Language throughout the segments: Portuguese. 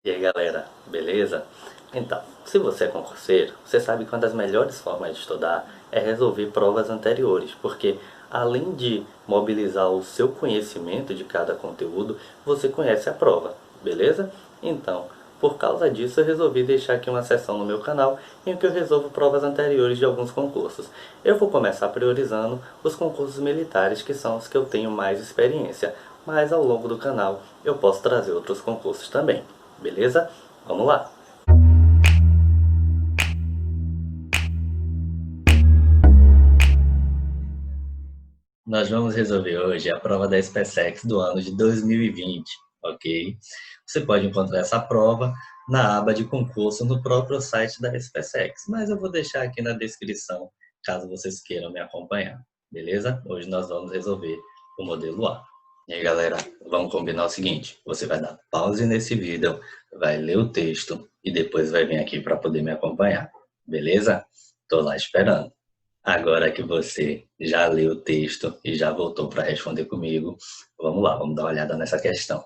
E aí galera, beleza? Então, se você é concurseiro, você sabe que uma das melhores formas de estudar é resolver provas anteriores, porque além de mobilizar o seu conhecimento de cada conteúdo, você conhece a prova, beleza? Então, por causa disso, eu resolvi deixar aqui uma seção no meu canal em que eu resolvo provas anteriores de alguns concursos. Eu vou começar priorizando os concursos militares, que são os que eu tenho mais experiência, mas ao longo do canal eu posso trazer outros concursos também. Beleza? Vamos lá! Nós vamos resolver hoje a prova da SpaceX do ano de 2020, ok? Você pode encontrar essa prova na aba de concurso no próprio site da SpaceX, mas eu vou deixar aqui na descrição caso vocês queiram me acompanhar, beleza? Hoje nós vamos resolver o modelo A. E aí galera, vamos combinar o seguinte: você vai dar pause nesse vídeo, vai ler o texto e depois vai vir aqui para poder me acompanhar, beleza? Tô lá esperando. Agora que você já leu o texto e já voltou para responder comigo, vamos lá, vamos dar uma olhada nessa questão.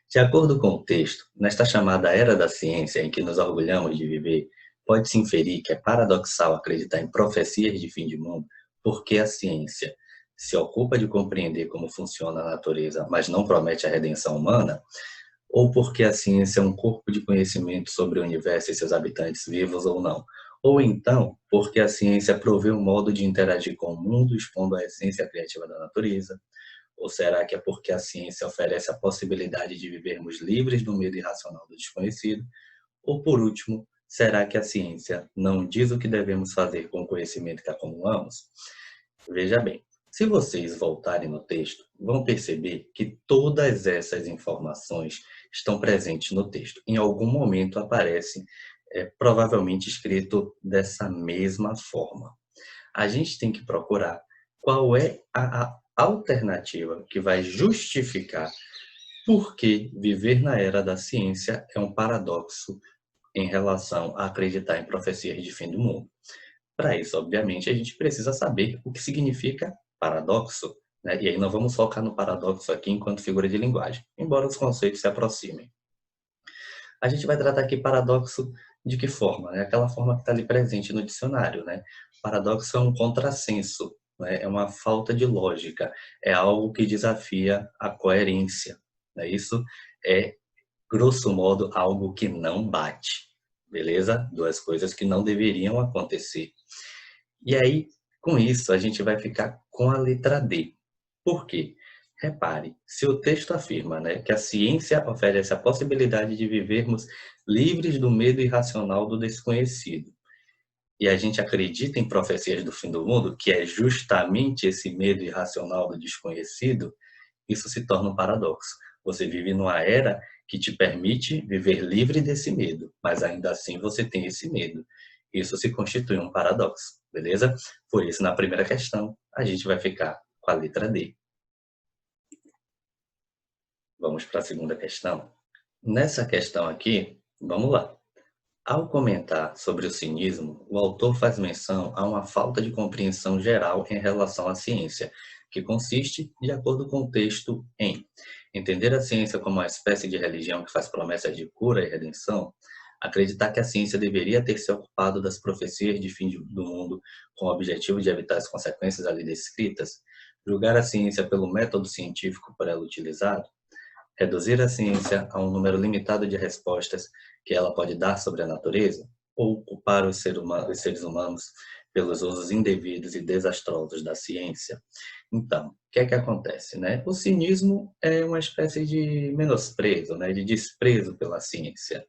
De acordo com o texto, nesta chamada era da ciência em que nos orgulhamos de viver, pode-se inferir que é paradoxal acreditar em profecias de fim de mundo, porque a ciência se ocupa de compreender como funciona a natureza, mas não promete a redenção humana, ou porque a ciência é um corpo de conhecimento sobre o universo e seus habitantes, vivos ou não. Ou então, porque a ciência provê um modo de interagir com o mundo, expondo a essência criativa da natureza. Ou será que é porque a ciência oferece a possibilidade de vivermos livres do medo irracional do desconhecido? Ou, por último, será que a ciência não diz o que devemos fazer com o conhecimento que acumulamos? Veja bem, se vocês voltarem no texto, vão perceber que todas essas informações estão presentes no texto. Em algum momento aparece, provavelmente escrito dessa mesma forma. A gente tem que procurar qual é a alternativa que vai justificar por que viver na era da ciência é um paradoxo em relação a acreditar em profecias de fim do mundo. Para isso, obviamente, a gente precisa saber o que significa paradoxo, né? E aí nós vamos focar no paradoxo aqui enquanto figura de linguagem, embora os conceitos se aproximem. A gente vai tratar aqui paradoxo de que forma? Né? Aquela forma que está ali presente no dicionário, né? Paradoxo é um contrassenso, né? É uma falta de lógica, é algo que desafia a coerência, né? Isso é, grosso modo, algo que não bate, beleza? Duas coisas que não deveriam acontecer. E aí, com isso, a gente vai ficar com a letra D. Por quê? Repare, se o texto afirma, né, que a ciência oferece a possibilidade de vivermos livres do medo irracional do desconhecido, e a gente acredita em profecias do fim do mundo, que é justamente esse medo irracional do desconhecido, isso se torna um paradoxo. Você vive numa era que te permite viver livre desse medo, mas ainda assim você tem esse medo. Isso se constitui um paradoxo, beleza? Por isso, na primeira questão, a gente vai ficar com a letra D. Vamos para a segunda questão. Nessa questão aqui, vamos lá. Ao comentar sobre o cinismo, o autor faz menção a uma falta de compreensão geral em relação à ciência, que consiste, de acordo com o texto, em entender a ciência como uma espécie de religião que faz promessas de cura e redenção, acreditar que a ciência deveria ter se ocupado das profecias de fim do mundo com o objetivo de evitar as consequências ali descritas, julgar a ciência pelo método científico por ela utilizado, reduzir a ciência a um número limitado de respostas que ela pode dar sobre a natureza, ou culpar os seres humanos pelos usos indevidos e desastrosos da ciência. Então, o que é que acontece, né? O cinismo é uma espécie de menosprezo, né, de desprezo pela ciência.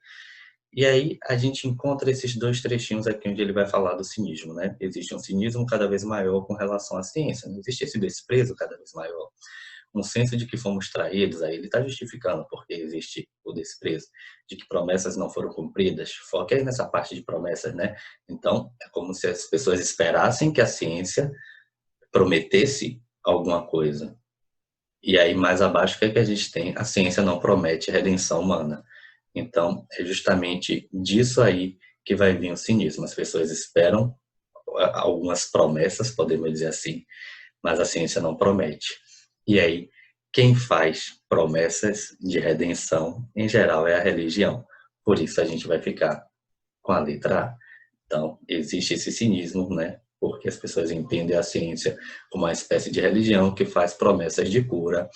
E aí a gente encontra esses dois trechinhos aqui onde ele vai falar do cinismo, né? Existe um cinismo cada vez maior com relação à ciência, né? Existe esse desprezo cada vez maior, um senso de que fomos traídos, aí ele está justificando porque existe o desprezo, de que promessas não foram cumpridas. Foca aí nessa parte de promessas, né? Então, é como se as pessoas esperassem que a ciência prometesse alguma coisa. E aí, mais abaixo, o que é que a gente tem? A ciência não promete redenção humana. Então, é justamente disso aí que vai vir o cinismo. As pessoas esperam algumas promessas, podemos dizer assim, mas a ciência não promete. E aí, o Quem faz promessas de redenção, em geral, é a religião. Por isso a gente vai ficar com a letra A. Então, existe esse cinismo, né? Porque as pessoas entendem a ciência como uma espécie de religião que faz promessas de cura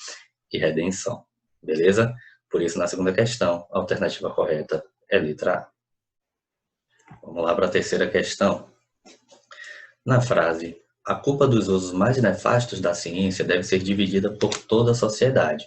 e redenção. Beleza? Por isso, na segunda questão, a alternativa correta é letra A. Vamos lá para a terceira questão. Na frase, a culpa dos usos mais nefastos da ciência deve ser dividida por toda a sociedade.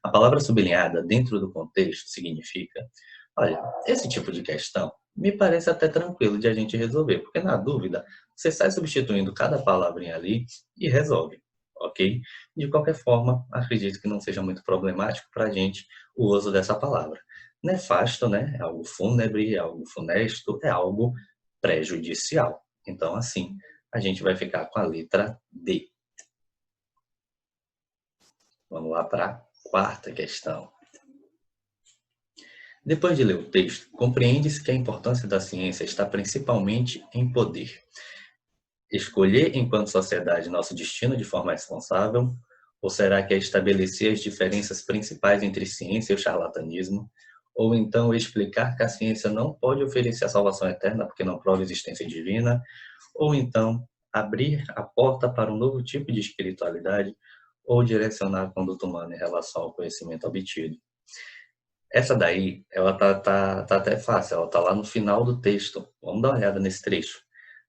A palavra sublinhada dentro do contexto significa, olha, esse tipo de questão me parece até tranquilo de a gente resolver, porque na dúvida, você sai substituindo cada palavrinha ali e resolve, ok? De qualquer forma, acredito que não seja muito problemático para a gente o uso dessa palavra. Nefasto, né? É algo fúnebre, é algo funesto, é algo prejudicial. Então, assim, a gente vai ficar com a letra D. Vamos lá para a quarta questão. Depois de ler o texto, compreende-se que a importância da ciência está principalmente em poder escolher enquanto sociedade nosso destino de forma responsável, ou será que é estabelecer as diferenças principais entre ciência e o charlatanismo, ou então explicar que a ciência não pode oferecer a salvação eterna porque não prova existência divina, ou então abrir a porta para um novo tipo de espiritualidade, ou direcionar a conduta humana em relação ao conhecimento obtido. Essa daí, ela tá até fácil, ela tá lá no final do texto. Vamos dar uma olhada nesse trecho.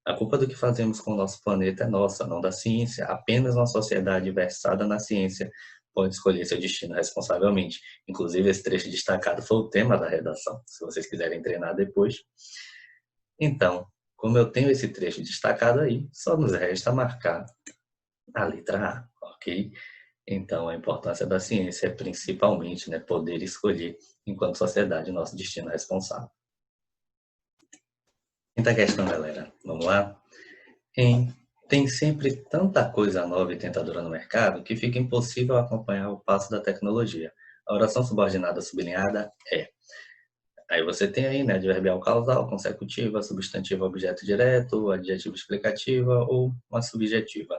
A culpa do que fazemos com o nosso planeta é nossa, não da ciência. Apenas uma sociedade versada na ciência pode escolher seu destino responsavelmente. Inclusive, esse trecho destacado foi o tema da redação, se vocês quiserem treinar depois. Então, como eu tenho esse trecho destacado aí, só nos resta marcar a letra A, ok? Então, a importância da ciência é principalmente, né, poder escolher, enquanto sociedade, nosso destino responsável. Quinta questão, galera. Vamos lá? Tem sempre tanta coisa nova e tentadora no mercado que fica impossível acompanhar o passo da tecnologia. A oração subordinada sublinhada é. Aí você tem aí, né, adverbial causal, consecutiva, substantivo objeto direto, adjetivo explicativa ou uma subjetiva.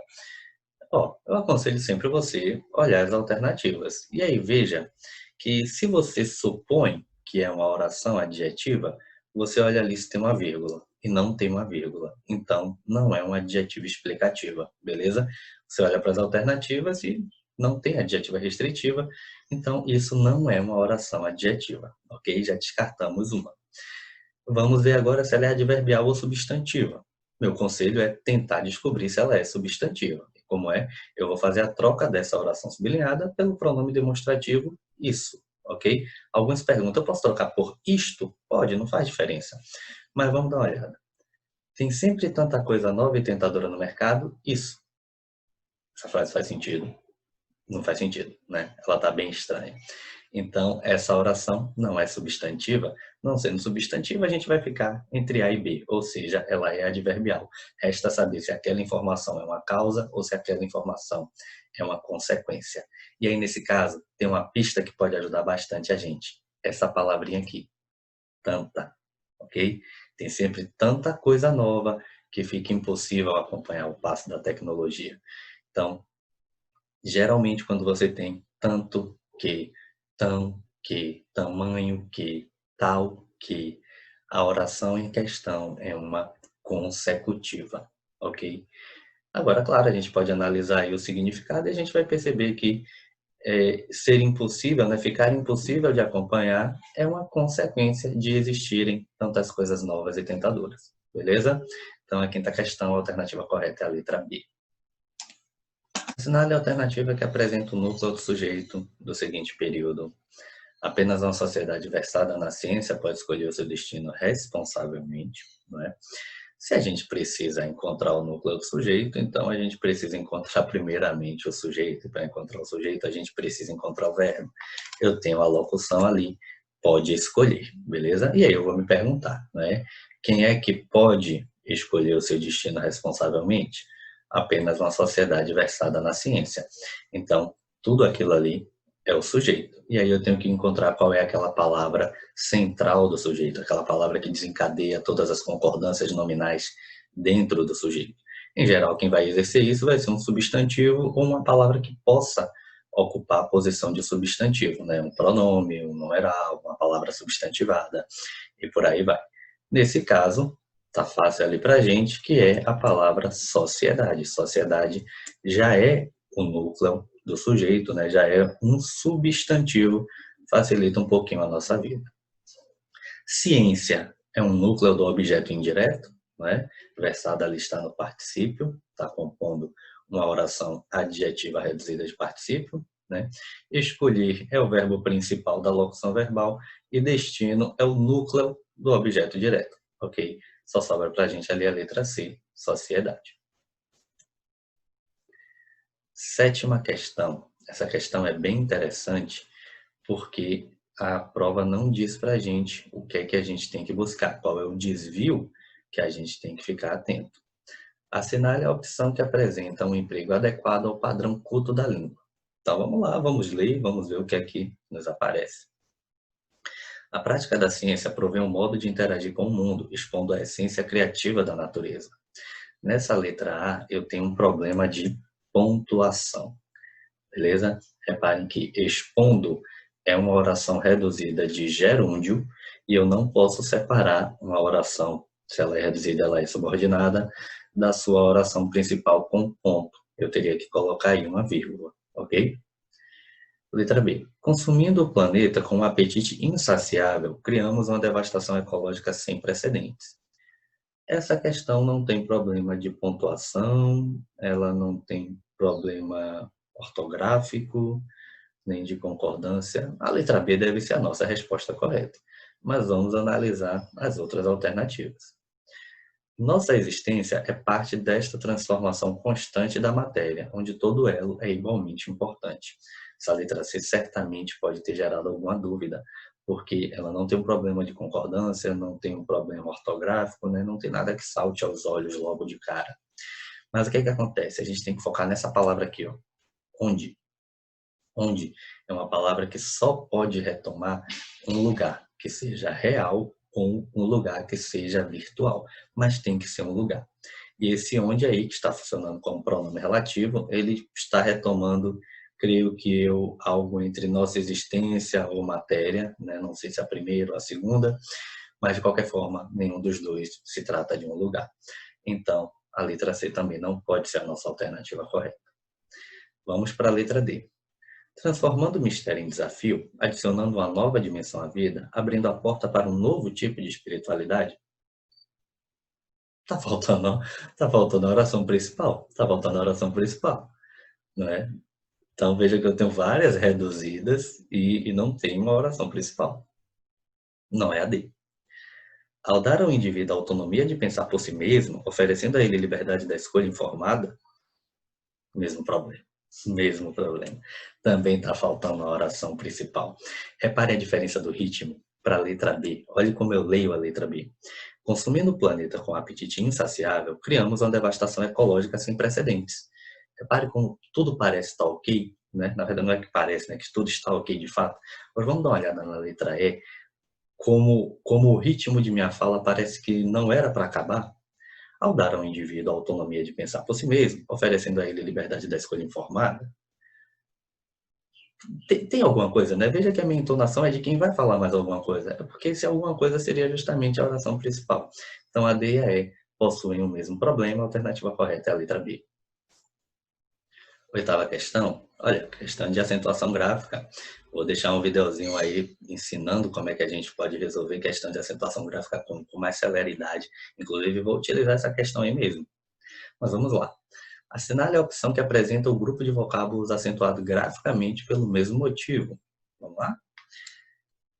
Ó, eu aconselho sempre você olhar as alternativas. E aí veja que se você supõe que é uma oração adjetiva, você olha ali se tem uma vírgula e não tem uma vírgula. Então, não é um adjetivo explicativa, beleza? Você olha para as alternativas e não tem adjetiva restritiva, então isso não é uma oração adjetiva, ok? Já descartamos uma. Vamos ver agora se ela é adverbial ou substantiva. Meu conselho é tentar descobrir se ela é substantiva. Como é? Eu vou fazer a troca dessa oração sublinhada pelo pronome demonstrativo isso, ok? Alguns perguntam, eu posso trocar por isto? Pode, não faz diferença. Mas vamos dar uma olhada. Tem sempre tanta coisa nova e tentadora no mercado? Isso. Essa frase faz sentido? Não faz sentido, né? Ela está bem estranha. Então, essa oração não é substantiva. Não sendo substantiva, a gente vai ficar entre A e B, ou seja, ela é adverbial. Resta saber se aquela informação é uma causa ou se aquela informação é uma consequência. E aí, nesse caso, tem uma pista que pode ajudar bastante a gente. Essa palavrinha aqui, tanta, ok? Tem sempre tanta coisa nova que fica impossível acompanhar o passo da tecnologia. Então, geralmente, quando você tem tanto que, tão que, tamanho que, tal que, a oração em questão é uma consecutiva, ok? Agora, claro, a gente pode analisar aí o significado e a gente vai perceber que ser impossível, né, ficar impossível de acompanhar é uma consequência de existirem tantas coisas novas e tentadoras, beleza? Então, a quinta questão, a alternativa correta é a letra B. Assinale a alternativa que apresenta o núcleo do sujeito do seguinte período. Apenas uma sociedade versada na ciência pode escolher o seu destino responsavelmente, não é? Se a gente precisa encontrar o núcleo do sujeito, então a gente precisa encontrar primeiramente o sujeito. Para encontrar o sujeito, a gente precisa encontrar o verbo. Eu tenho a locução ali, pode escolher, beleza? E aí eu vou me perguntar, né? Quem é que pode escolher o seu destino responsavelmente? Apenas uma sociedade versada na ciência. Então, tudo aquilo ali é o sujeito. E aí eu tenho que encontrar qual é aquela palavra central do sujeito, aquela palavra que desencadeia todas as concordâncias nominais dentro do sujeito. Em geral, quem vai exercer isso vai ser um substantivo ou uma palavra que possa ocupar a posição de substantivo, né? Um pronome, um numeral, uma palavra substantivada e por aí vai. Nesse caso, tá fácil ali para a gente, que é a palavra sociedade. Sociedade já é o núcleo do sujeito, né? Já é um substantivo, facilita um pouquinho a nossa vida. Ciência é um núcleo do objeto indireto, né? Versado ali está no particípio, está compondo uma oração adjetiva reduzida de particípio, né? Escolher é o verbo principal da locução verbal e destino é o núcleo do objeto direto, ok? Só sobra para a gente ali a letra C, sociedade. Sétima questão. Essa questão é bem interessante porque a prova não diz para a gente o que é que a gente tem que buscar, qual é o desvio que a gente tem que ficar atento. Assinale a opção que apresenta um emprego adequado ao padrão culto da língua. Então vamos lá, vamos ler, vamos ver o que aqui nos aparece. A prática da ciência provê um modo de interagir com o mundo, expondo a essência criativa da natureza. Nessa letra A, eu tenho um problema de pontuação, beleza? Reparem que expondo é uma oração reduzida de gerúndio e eu não posso separar uma oração, se ela é reduzida, ela é subordinada, da sua oração principal com ponto. Eu teria que colocar aí uma vírgula, ok? Letra B. Consumindo o planeta com um apetite insaciável, criamos uma devastação ecológica sem precedentes. Essa questão não tem problema de pontuação, ela não tem problema ortográfico, nem de concordância. A letra B deve ser a nossa resposta correta, mas vamos analisar as outras alternativas. Nossa existência é parte desta transformação constante da matéria, onde todo elo é igualmente importante. Essa letra C certamente pode ter gerado alguma dúvida, porque ela não tem um problema de concordância, não tem um problema ortográfico, né? Não tem nada que salte aos olhos logo de cara. Mas o que é que acontece? A gente tem que focar nessa palavra aqui, ó. Onde? Onde é uma palavra que só pode retomar um lugar que seja real ou um lugar que seja virtual, mas tem que ser um lugar. E esse onde aí, que está funcionando como pronome relativo, ele está retomando, creio que eu, algo entre nossa existência ou matéria, né? Não sei se a primeira ou a segunda, mas de qualquer forma, nenhum dos dois se trata de um lugar. Então, a letra C também não pode ser a nossa alternativa correta. Vamos para a letra D. Transformando o mistério em desafio, adicionando uma nova dimensão à vida, abrindo a porta para um novo tipo de espiritualidade? Tá faltando a oração principal. Tá faltando a oração principal, não é? Então veja que eu tenho várias reduzidas e não tenho uma oração principal. Não é a D. Ao dar ao indivíduo a autonomia de pensar por si mesmo, oferecendo a ele liberdade da escolha informada, mesmo problema. Mesmo problema. Também está faltando a oração principal. Repare a diferença do ritmo para a letra B. Olhe como eu leio a letra B. Consumindo o planeta com apetite insaciável, criamos uma devastação ecológica sem precedentes. Repare como tudo parece estar ok, né? Na verdade não é que parece, né? Que tudo está ok de fato. Mas vamos dar uma olhada na letra E. Como o ritmo de minha fala parece que não era para acabar, ao dar ao indivíduo a autonomia de pensar por si mesmo, oferecendo a ele liberdade da escolha informada, tem alguma coisa, né? Veja que a minha entonação é de quem vai falar mais alguma coisa. É porque se alguma coisa seria justamente a oração principal. Então a D e a E possuem o mesmo problema, a alternativa correta é a letra B. Oitava questão, olha, questão de acentuação gráfica. Vou deixar um videozinho aí ensinando como é que a gente pode resolver questão de acentuação gráfica com mais celeridade. Inclusive, vou utilizar essa questão aí mesmo. Mas vamos lá. Assinale a opção que apresenta o grupo de vocábulos acentuado graficamente pelo mesmo motivo. Vamos lá?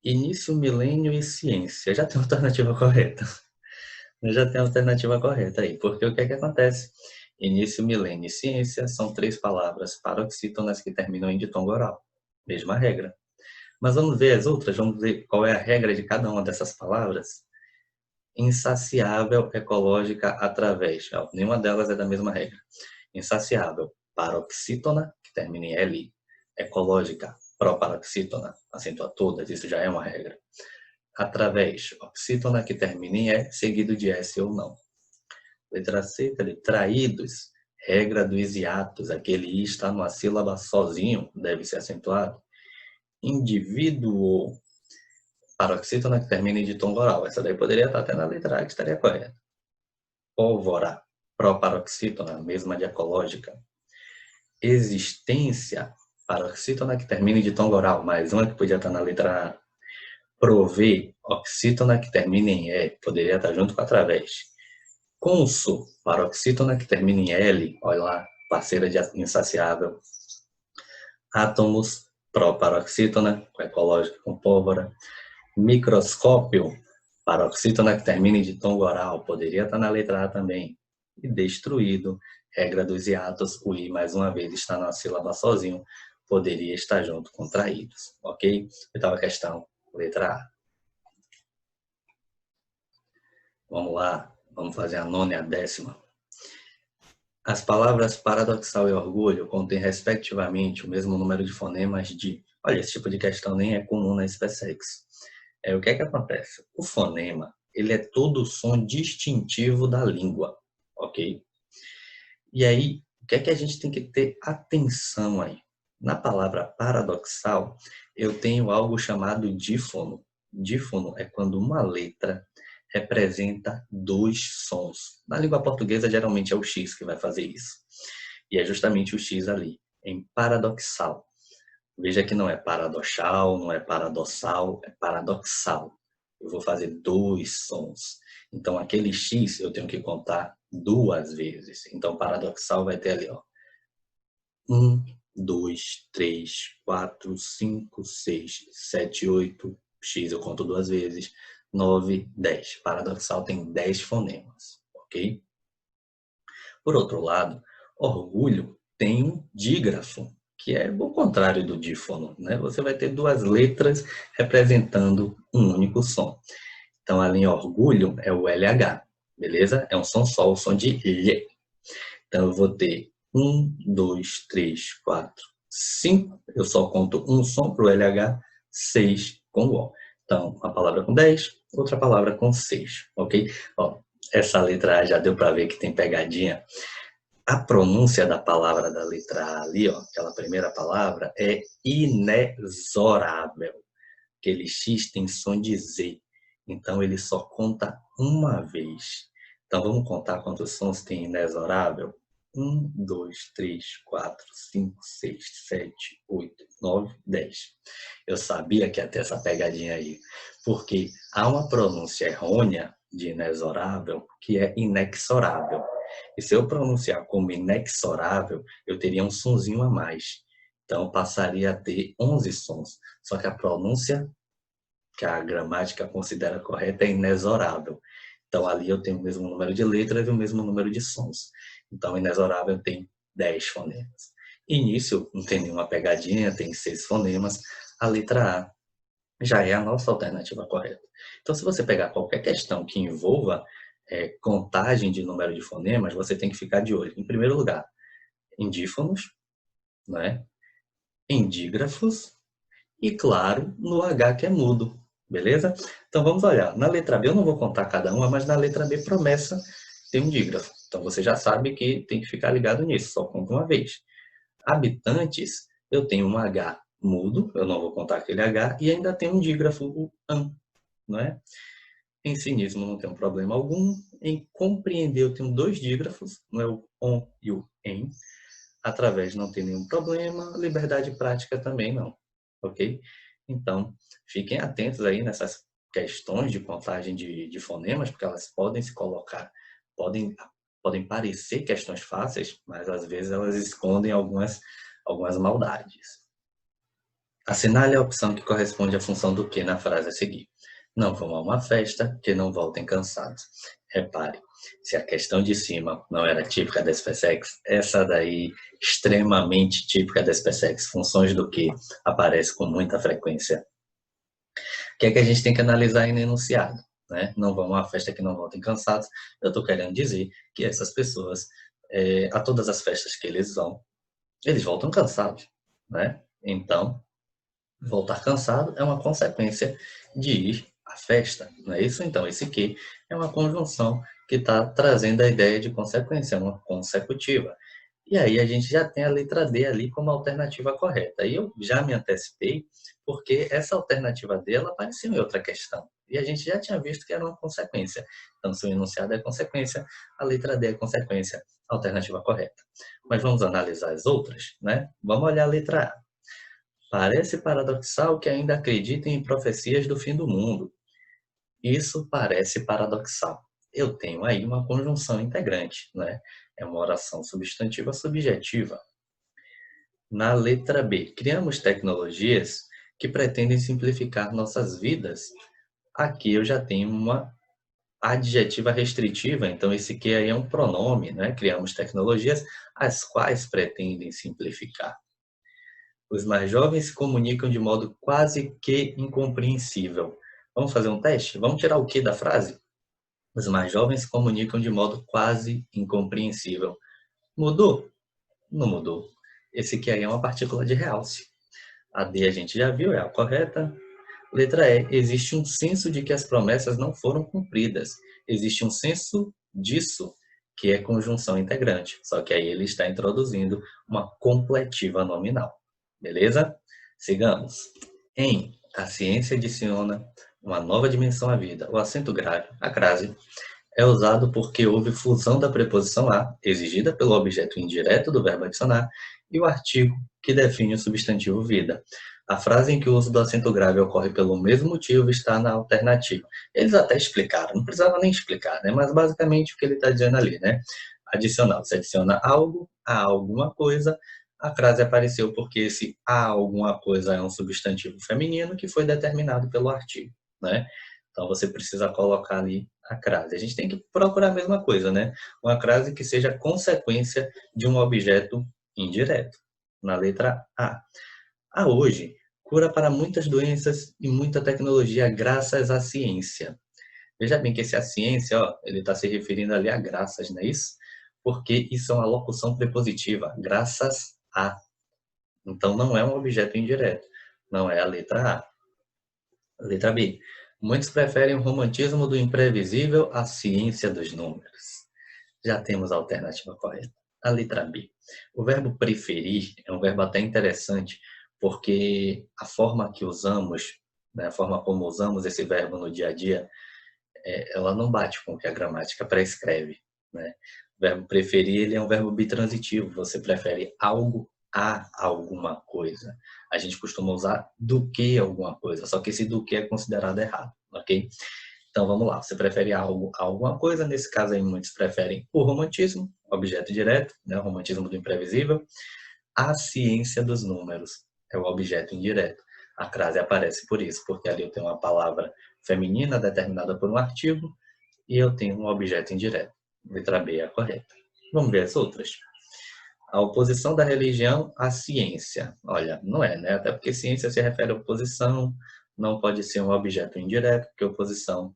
Início, milênio e ciência. Já tem alternativa correta. Já tem alternativa correta aí. Porque o que é que acontece? Início, milênio e ciência são três palavras paroxítonas que terminam em ditongo oral. Mesma regra. Mas vamos ver as outras? Vamos ver qual é a regra de cada uma dessas palavras? Insaciável, ecológica, através. Nenhuma delas é da mesma regra. Insaciável, paroxítona, que termina em L. Ecológica, proparoxítona, acentua todas, isso já é uma regra. Através, oxítona, que termina em E, seguido de S ou não. Letra C, traídos, Regra dos hiatos, aquele I está numa sílaba sozinho, deve ser acentuado. Indivíduo, paroxítona que termina em ditongo oral. Essa daí poderia estar até na letra A, que estaria correta. Pólvora, proparoxítona, mesma diacológica. Existência, paroxítona que termina em ditongo oral, mais uma que podia estar na letra A. Prover, oxítona que termina em E, poderia estar junto com através. Conso, paroxítona que termina em L, olha lá, parceira de insaciável. Átomos, proparoxítona, ecológica com pólvora. Microscópio, paroxítona que termina em ditongo oral, poderia estar na letra A também. E destruído, regra dos hiatos, o I mais uma vez está na sílaba sozinho, poderia estar junto com traídos, ok? Oitava questão, letra A. Vamos lá, vamos fazer a nona e a 10ª. As palavras paradoxal e orgulho contêm, respectivamente, o mesmo número de fonemas de... Olha, esse tipo de questão nem é comum na SpaceX. O que é que acontece? O fonema, ele é todo o som distintivo da língua, ok? E aí, o que é que a gente tem que ter atenção aí? Na palavra paradoxal, eu tenho algo chamado dífono. Dífono é quando uma letra representa dois sons. Na língua portuguesa, geralmente é o X que vai fazer isso. E é justamente o X ali, em paradoxal. Veja que não é paradoxal, não é paradoxal, é paradoxal. Eu vou fazer dois sons. Então, aquele X eu tenho que contar duas vezes. Então, paradoxal vai ter ali, ó. 1, 2, 3, 4, 5, 6, 7, 8. X eu conto duas vezes. 9, 10. Paradoxal tem 10 fonemas, ok? Por outro lado, orgulho tem um dígrafo, que é o contrário do dífono, né? Você vai ter duas letras representando um único som. Então, ali em orgulho é o LH, beleza? É um som só, o som de L. Então, eu vou ter 1, 2, 3, 4, 5. Eu só conto um som para o LH, 6 com o O. Então, uma palavra com 10, outra palavra com 6, ok? Ó, essa letra A já deu para ver que tem pegadinha. A pronúncia da palavra da letra A ali, ó, aquela primeira palavra, é inexorável. Aquele X tem som de Z, então ele só conta uma vez. Então vamos contar quantos sons tem inexorável? 1, 2, 3, 4, 5, 6, 7, 8, 9, 10. Eu sabia que ia ter essa pegadinha aí, porque há uma pronúncia errônea de inexorável que é inexorável. E se eu pronunciar como inexorável, eu teria um sonzinho a mais. Então, passaria a ter 11 sons. Só que a pronúncia que a gramática considera correta é inexorável. Então, ali eu tenho o mesmo número de letras e o mesmo número de sons. Então, inexorável tem 10 fonemas. Início, não tem nenhuma pegadinha, tem 6 fonemas. A letra A já é a nossa alternativa correta. Então, se você pegar qualquer questão que envolva contagem de número de fonemas, você tem que ficar de olho. Em primeiro lugar, em dífonos, né? Em dígrafos e, claro, no H que é mudo, beleza? Então, vamos olhar. Na letra B, eu não vou contar cada uma, mas na letra B, promessa, tem um dígrafo. Então, você já sabe que tem que ficar ligado nisso, só conta uma vez. Habitantes, eu tenho um H mudo, eu não vou contar aquele H, e ainda tem um dígrafo, o AN, não é? Em cinismo não tem problema algum. Em compreender eu tenho dois dígrafos, não é o on e o em. Através não tem nenhum problema. Liberdade prática também não, ok? Então, fiquem atentos aí nessas questões de contagem de fonemas, porque elas podem se colocar, podem parecer questões fáceis, mas às vezes elas escondem algumas maldades. Assinale a opção que corresponde à função do que na frase a seguir. Não vão a uma festa, que não voltem cansados. Repare, se a questão de cima não era típica da SpaceX, essa daí, extremamente típica da SpaceX, funções do que aparece com muita frequência. O que é que a gente tem que analisar aí no enunciado? Né? Não vão a uma festa que não voltem cansados. Eu estou querendo dizer que essas pessoas, a todas as festas que eles vão, eles voltam cansados. Né? Então, voltar cansado é uma consequência de ir à festa, não é isso? Então, esse que é uma conjunção que está trazendo a ideia de consequência, uma consecutiva. E aí a gente já tem a letra D ali como alternativa correta. Aí eu já me antecipei, porque essa alternativa D ela apareceu em outra questão. E a gente já tinha visto que era uma consequência. Então, se o enunciado é consequência, a letra D é consequência, alternativa correta. Mas vamos analisar as outras, né? Vamos olhar a letra A. Parece paradoxal que ainda acreditem em profecias do fim do mundo. Isso parece paradoxal. Eu tenho aí uma conjunção integrante, né? É uma oração substantiva subjetiva. Na letra B, criamos tecnologias que pretendem simplificar nossas vidas. Aqui eu já tenho uma adjetiva restritiva, então esse que aí é um pronome, né? Criamos tecnologias as quais pretendem simplificar. Os mais jovens se comunicam de modo quase que incompreensível. Vamos fazer um teste? Vamos tirar o que da frase? Os mais jovens se comunicam de modo quase incompreensível. Mudou? Não mudou. Esse aqui aí é uma partícula de realce. A D a gente já viu, é a correta. Letra E, existe um senso de que as promessas não foram cumpridas. Existe um senso disso, que é conjunção integrante. Só que aí ele está introduzindo uma completiva nominal. Beleza? Sigamos. Em A ciência adiciona uma nova dimensão à vida. O acento grave, a crase, é usado porque houve fusão da preposição a, exigida pelo objeto indireto do verbo adicionar, e o artigo que define o substantivo vida. A frase em que o uso do acento grave ocorre pelo mesmo motivo está na alternativa. Eles até explicaram, não precisava nem explicar, né? Mas basicamente o que ele está dizendo ali, né? Adicional, você adiciona algo a alguma coisa, a frase apareceu porque esse a alguma coisa é um substantivo feminino que foi determinado pelo artigo, né? Então você precisa colocar ali a crase. A gente tem que procurar a mesma coisa, né? Uma crase que seja consequência de um objeto indireto. Na letra A. A hoje, cura para muitas doenças e muita tecnologia graças à ciência. Veja bem que esse a ciência, ó, ele está se referindo ali a graças, não é isso? Porque isso é uma locução prepositiva, graças a. Então não é um objeto indireto, não é a letra A. Letra B. Muitos preferem o romantismo do imprevisível à ciência dos números. Já temos a alternativa correta. A letra B. O verbo preferir é um verbo até interessante, porque a forma que usamos, né, a forma como usamos esse verbo no dia a dia, ela não bate com o que a gramática prescreve, né? O verbo preferir, ele é um verbo bitransitivo. Você prefere algo a alguma coisa. A gente costuma usar do que alguma coisa, só que esse do que é considerado errado, ok? Então vamos lá, você prefere algo a alguma coisa, nesse caso aí muitos preferem o romantismo, objeto direto, né, o romantismo do imprevisível, a ciência dos números, é o objeto indireto. A crase aparece por isso, porque ali eu tenho uma palavra feminina determinada por um artigo e eu tenho um objeto indireto. Letra B é a correta. Vamos ver as outras. A oposição da religião à ciência. Olha, não é, né? Até porque ciência se refere à oposição, não pode ser um objeto indireto, porque oposição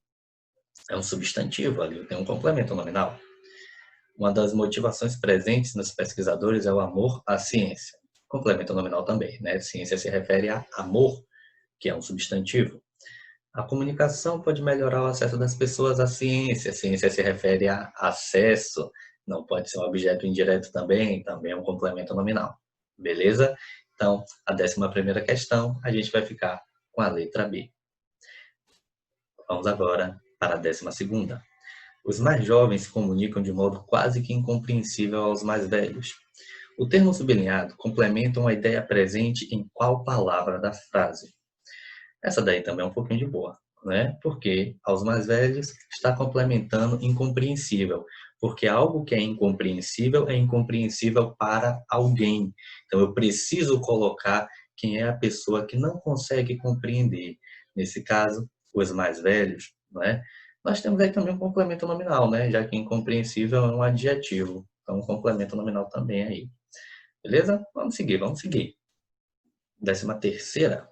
é um substantivo ali, tem um complemento nominal. Uma das motivações presentes nos pesquisadores é o amor à ciência. Complemento nominal também, né? Ciência se refere a amor, que é um substantivo. A comunicação pode melhorar o acesso das pessoas à ciência. A ciência se refere a acesso, não pode ser um objeto indireto também é um complemento nominal. Beleza? Então, a 11ª questão, a gente vai ficar com a letra B. Vamos agora para a 12ª. Os mais jovens se comunicam de modo quase que incompreensível aos mais velhos. O termo sublinhado complementa uma ideia presente em qual palavra da frase. Essa daí também é um pouquinho de boa, né? Porque aos mais velhos está complementando incompreensível, porque algo que é incompreensível para alguém. Então eu preciso colocar quem é a pessoa que não consegue compreender. Nesse caso, os mais velhos, não é? Nós temos aí também um complemento nominal, né? Já que incompreensível é um adjetivo, então um complemento nominal também aí. Beleza? Vamos seguir, vamos seguir. 13ª.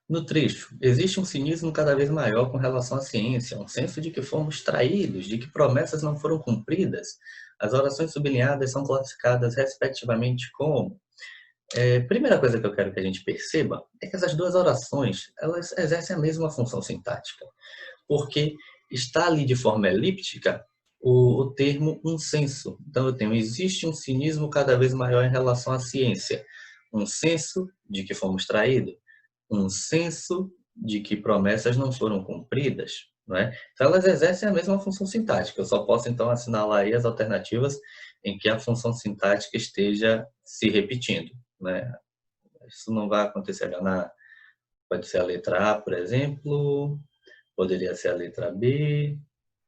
No trecho, existe um cinismo cada vez maior com relação à ciência, um senso de que fomos traídos, de que promessas não foram cumpridas. As orações sublinhadas são classificadas respectivamente como... primeira coisa que eu quero que a gente perceba é que essas duas orações, elas exercem a mesma função sintática, porque está ali de forma elíptica, o termo um senso. Então, eu tenho, existe um cinismo cada vez maior em relação à ciência. Um senso de que fomos traídos, um senso de que promessas não foram cumpridas, não é? Então, elas exercem a mesma função sintática. Eu só posso, então, assinalar aí as alternativas em que a função sintática esteja se repetindo, né? Isso não vai acontecer pode ser a letra A, por exemplo, poderia ser a letra B.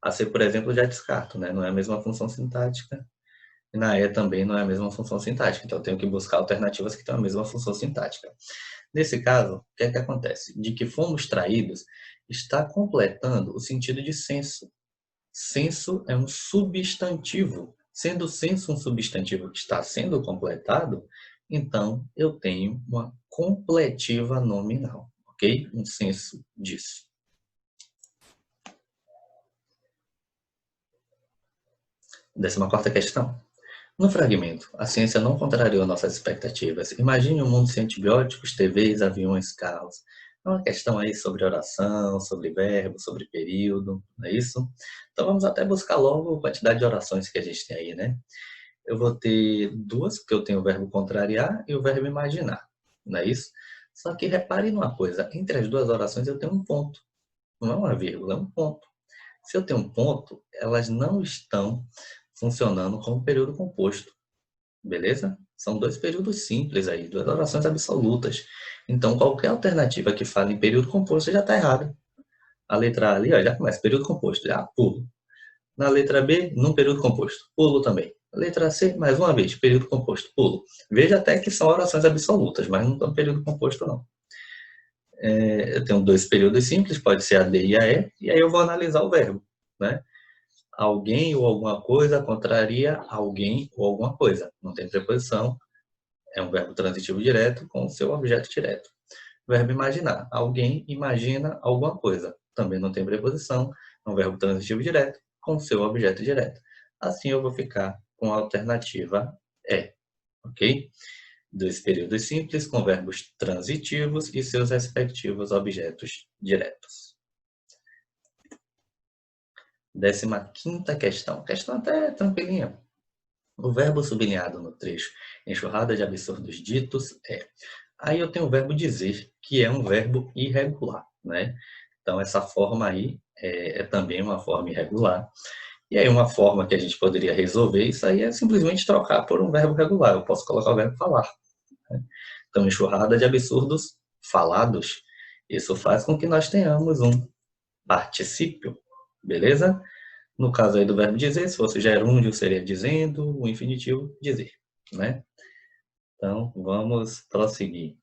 A C, por exemplo, eu já descarto, né? Não é a mesma função sintática. E na E também não é a mesma função sintática. Então, eu tenho que buscar alternativas que têm a mesma função sintática. Nesse caso, o que é que acontece? De que fomos traídos está completando o sentido de senso. Senso é um substantivo. Sendo senso um substantivo que está sendo completado, então eu tenho uma completiva nominal, ok? Um senso disso. 14ª questão. No fragmento, a ciência não contrariou nossas expectativas. Imagine um mundo sem antibióticos, TVs, aviões, carros. É uma questão aí sobre oração, sobre verbo, sobre período, não é isso? Então vamos até buscar logo a quantidade de orações que a gente tem aí, né? Eu vou ter duas, porque eu tenho o verbo contrariar e o verbo imaginar, não é isso? Só que repare numa coisa, entre as duas orações eu tenho um ponto, não é uma vírgula, é um ponto. Se eu tenho um ponto, elas não estão funcionando como período composto, beleza? São dois períodos simples aí, duas orações absolutas. Então, qualquer alternativa que fale em período composto já está errada. A letra A ali, ó, já começa, período composto, já pulo. Na letra B, num período composto, pulo também. A letra C, mais uma vez, período composto, pulo. Veja até que são orações absolutas, mas não estão período composto, não. Eu tenho dois períodos simples, pode ser a D e a E aí eu vou analisar o verbo, né? Alguém ou alguma coisa contraria alguém ou alguma coisa. Não tem preposição, é um verbo transitivo direto com o seu objeto direto. Verbo imaginar. Alguém imagina alguma coisa. Também não tem preposição, é um verbo transitivo direto com o seu objeto direto. Assim eu vou ficar com a alternativa E, ok? Dois períodos simples com verbos transitivos e seus respectivos objetos diretos. 15ª questão. Questão até tranquilinha. O verbo sublinhado no trecho enxurrada de absurdos ditos é. Aí eu tenho o verbo dizer, que é um verbo irregular, né? Então essa forma aí é também uma forma irregular. E aí uma forma que a gente poderia resolver isso aí é simplesmente trocar por um verbo regular. Eu posso colocar o verbo falar, né? Então enxurrada de absurdos falados. Isso faz com que nós tenhamos um particípio, beleza? No caso aí do verbo dizer, se fosse gerúndio, seria dizendo, o infinitivo, dizer, né? Então, vamos prosseguir.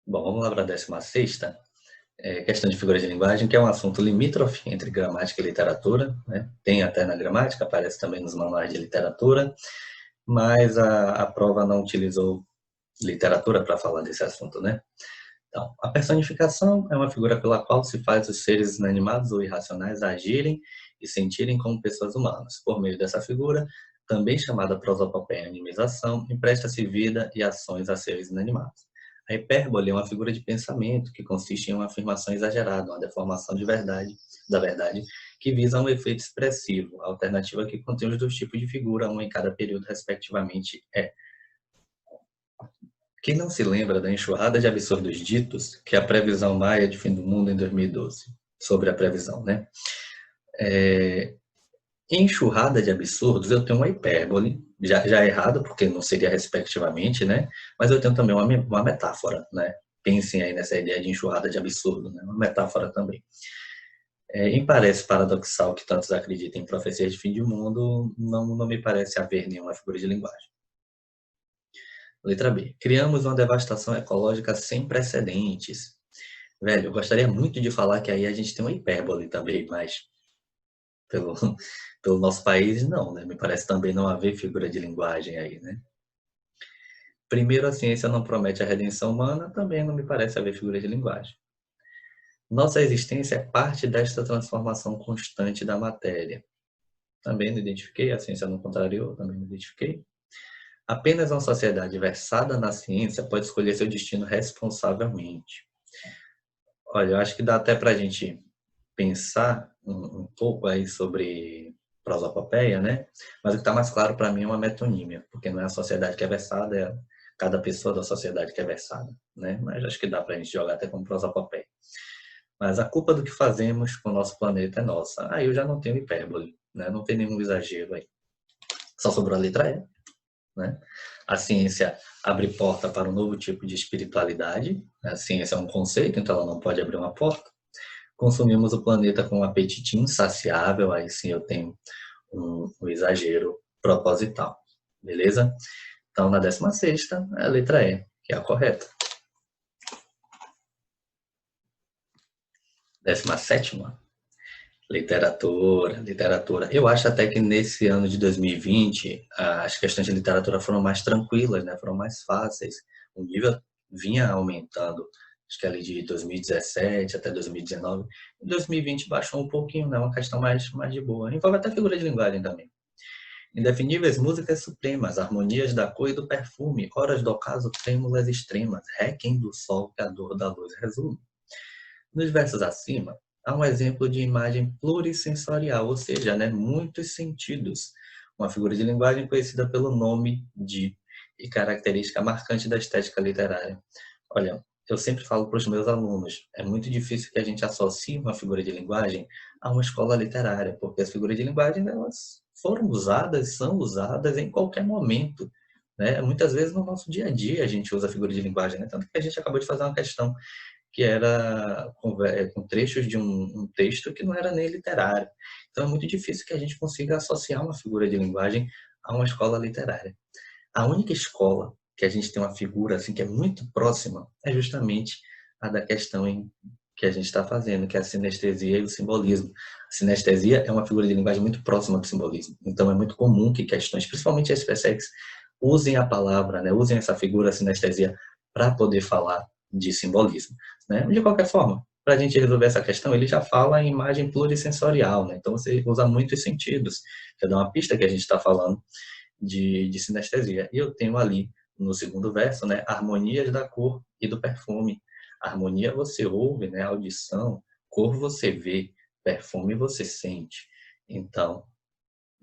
Bom, vamos lá para a 16ª, questão de figuras de linguagem, que é um assunto limítrofe entre gramática e literatura, né? Tem até na gramática, aparece também nos manuais de literatura, mas a prova não utilizou literatura para falar desse assunto, né? Então, a personificação é uma figura pela qual se faz os seres inanimados ou irracionais agirem e sentirem como pessoas humanas. Por meio dessa figura, também chamada prosopopeia animização, empresta-se vida e ações a seres inanimados. A hipérbole é uma figura de pensamento que consiste em uma afirmação exagerada, uma deformação da verdade, que visa um efeito expressivo. A alternativa que contém os dois tipos de figura, uma em cada período, respectivamente, é. Quem não se lembra da enxurrada de absurdos ditos, que é a previsão maia de fim do mundo em 2012, sobre a previsão, né? Enxurrada de absurdos, eu tenho uma hipérbole, já errado, porque não seria respectivamente, né? Mas eu tenho também uma metáfora, né? Pensem aí nessa ideia de enxurrada de absurdo, né? Uma metáfora também. E parece paradoxal que tantos acreditem em profecias de fim de mundo, não me parece haver nenhuma figura de linguagem. Letra B. Criamos uma devastação ecológica sem precedentes. Velho, eu gostaria muito de falar que aí a gente tem uma hipérbole também, mas pelo, pelo nosso país, não, né? Me parece também não haver figura de linguagem aí, né? Primeiro, a ciência não promete a redenção humana, também não me parece haver figura de linguagem. Nossa existência é parte desta transformação constante da matéria. Também não identifiquei, a ciência não contrariou, também não identifiquei. Apenas uma sociedade versada na ciência pode escolher seu destino responsavelmente. Olha, eu acho que dá até para a gente pensar um pouco aí sobre prosopopeia, né? Mas o que está mais claro para mim é uma metonímia, porque não é a sociedade que é versada, é cada pessoa da sociedade que é versada, né? Mas acho que dá para a gente jogar até como prosopopeia. Mas a culpa do que fazemos com o nosso planeta é nossa. Aí eu já não tenho hipérbole, né? Não tem nenhum exagero aí. Só sobrou a letra E, né? A ciência abre porta para um novo tipo de espiritualidade. A ciência é um conceito, então ela não pode abrir uma porta. Consumimos o planeta com um apetite insaciável, aí sim eu tenho um exagero proposital, beleza? Então, na 16ª, é a letra E, que é a correta. 17ª, literatura. Eu acho até que nesse ano de 2020, as questões de literatura foram mais tranquilas, né? Foram mais fáceis. O nível vinha aumentando, acho que ali de 2017 até 2019. Em 2020 baixou um pouquinho, né? Uma questão mais de boa. Envolve até figura de linguagem também. Indefiníveis músicas supremas, harmonias da cor e do perfume, horas do ocaso trêmulas extremas, requiem do sol que a dor da luz resume. Nos versos acima, há um exemplo de imagem plurissensorial, ou seja, né, muitos sentidos. Uma figura de linguagem conhecida pelo nome de e característica marcante da estética literária. Olha, eu sempre falo para os meus alunos, é muito difícil que a gente associe uma figura de linguagem a uma escola literária, porque as figuras de linguagem elas foram usadas, são usadas em qualquer momento. Né? Muitas vezes no nosso dia a dia a gente usa a figura de linguagem, né? Tanto que a gente acabou de fazer uma questão que era com trechos de um texto que não era nem literário. Então é muito difícil que a gente consiga associar uma figura de linguagem a uma escola literária. A única escola que a gente tem uma figura assim que é muito próxima é justamente a da questão que a gente está fazendo, que é a sinestesia e o simbolismo. A sinestesia é uma figura de linguagem muito próxima do simbolismo. Então é muito comum que questões, principalmente as SPSECs, usem a palavra, né, usem essa figura sinestesia para poder falar de simbolismo. Né? De qualquer forma, para a gente resolver essa questão, ele já fala em imagem plurissensorial, né? Então você usa muitos sentidos, que dá uma pista que a gente está falando de sinestesia. E eu tenho ali, no segundo verso, né, harmonias da cor e do perfume. Harmonia você ouve, né, audição, cor você vê, perfume você sente. Então,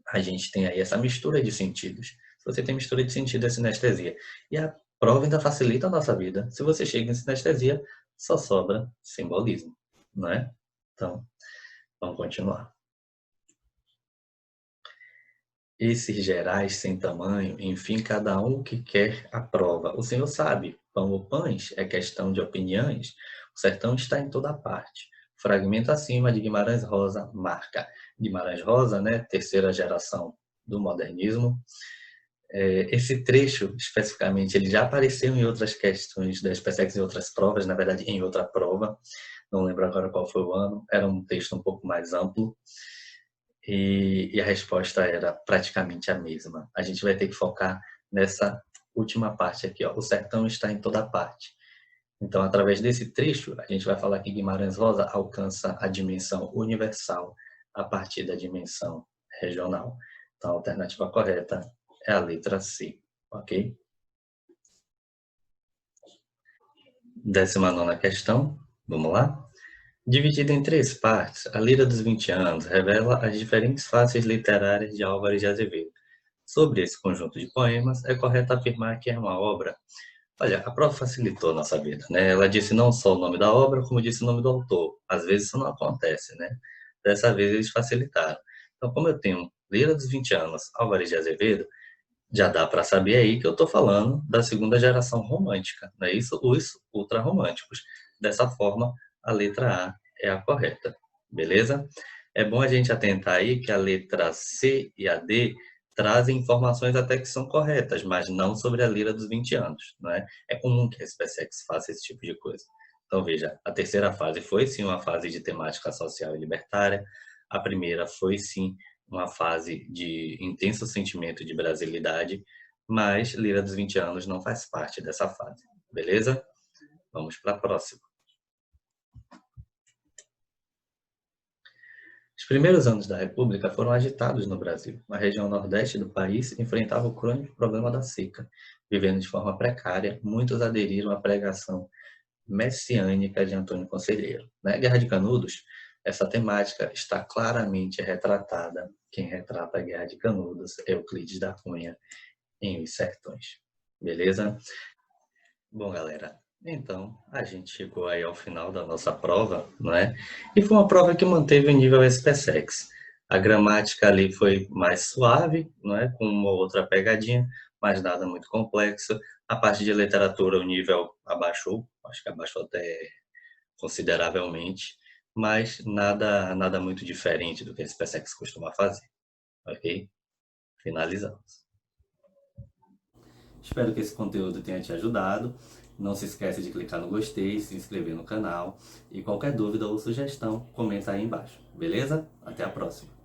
a gente tem aí essa mistura de sentidos. Se você tem mistura de sentido, é sinestesia. E a prova ainda facilita a nossa vida. Se você chega em sinestesia, só sobra simbolismo, não é? Então, vamos continuar. Esses gerais sem tamanho, enfim, cada um que quer aprova. O Senhor sabe, pão ou pães é questão de opiniões, o sertão está em toda parte. Fragmento acima de Guimarães Rosa marca. Guimarães Rosa, né, terceira geração do modernismo. Esse trecho, especificamente, ele já apareceu em outras questões da SpaceX, em outras provas, na verdade, em outra prova, não lembro agora qual foi o ano, era um texto um pouco mais amplo, e a resposta era praticamente a mesma. A gente vai ter que focar nessa última parte aqui, ó. O sertão está em toda parte. Então, através desse trecho, a gente vai falar que Guimarães Rosa alcança a dimensão universal a partir da dimensão regional. Então, a alternativa correta é a letra C, ok? 19ª questão, vamos lá? Dividida em 3 partes, a Lira dos 20 anos revela as diferentes faces literárias de Álvares de Azevedo. Sobre esse conjunto de poemas, é correto afirmar que é uma obra. Olha, a prova facilitou a nossa vida, né? Ela disse não só o nome da obra, como disse o nome do autor. Às vezes isso não acontece, né? Dessa vez eles facilitaram. Então, como eu tenho Lira dos 20 anos, Álvares de Azevedo, já dá para saber aí que eu estou falando da segunda geração romântica, não é isso? Os ultrarromânticos. Dessa forma, a letra A é a correta, beleza? É bom a gente atentar aí que a letra C e a D trazem informações até que são corretas, mas não sobre a Lira dos 20 anos, não é? É comum que a SpaceX faça esse tipo de coisa. Então, veja, a terceira fase foi sim uma fase de temática social e libertária, a primeira foi sim uma fase de intenso sentimento de brasilidade, mas Lira dos 20 anos não faz parte dessa fase, beleza? Vamos para a próxima. Os primeiros anos da República foram agitados no Brasil. A região nordeste do país enfrentava o crônico problema da seca. Vivendo de forma precária, muitos aderiram à pregação messiânica de Antônio Conselheiro. Na Guerra de Canudos, Essa temática está claramente retratada. Quem retrata a Guerra de Canudos é Euclides da Cunha em Os Sertões. Beleza? Bom, galera, então a gente chegou aí ao final da nossa prova, não é? E foi uma prova que manteve o nível SPSEX. A gramática ali foi mais suave, não é? Com uma outra pegadinha, mas nada muito complexo. A parte de literatura o nível abaixou, acho que abaixou até consideravelmente, mas nada muito diferente do que a SPSEX costuma fazer, ok? Finalizamos. Espero que esse conteúdo tenha te ajudado. Não se esqueça de clicar no gostei, se inscrever no canal e qualquer dúvida ou sugestão, comenta aí embaixo. Beleza? Até a próxima!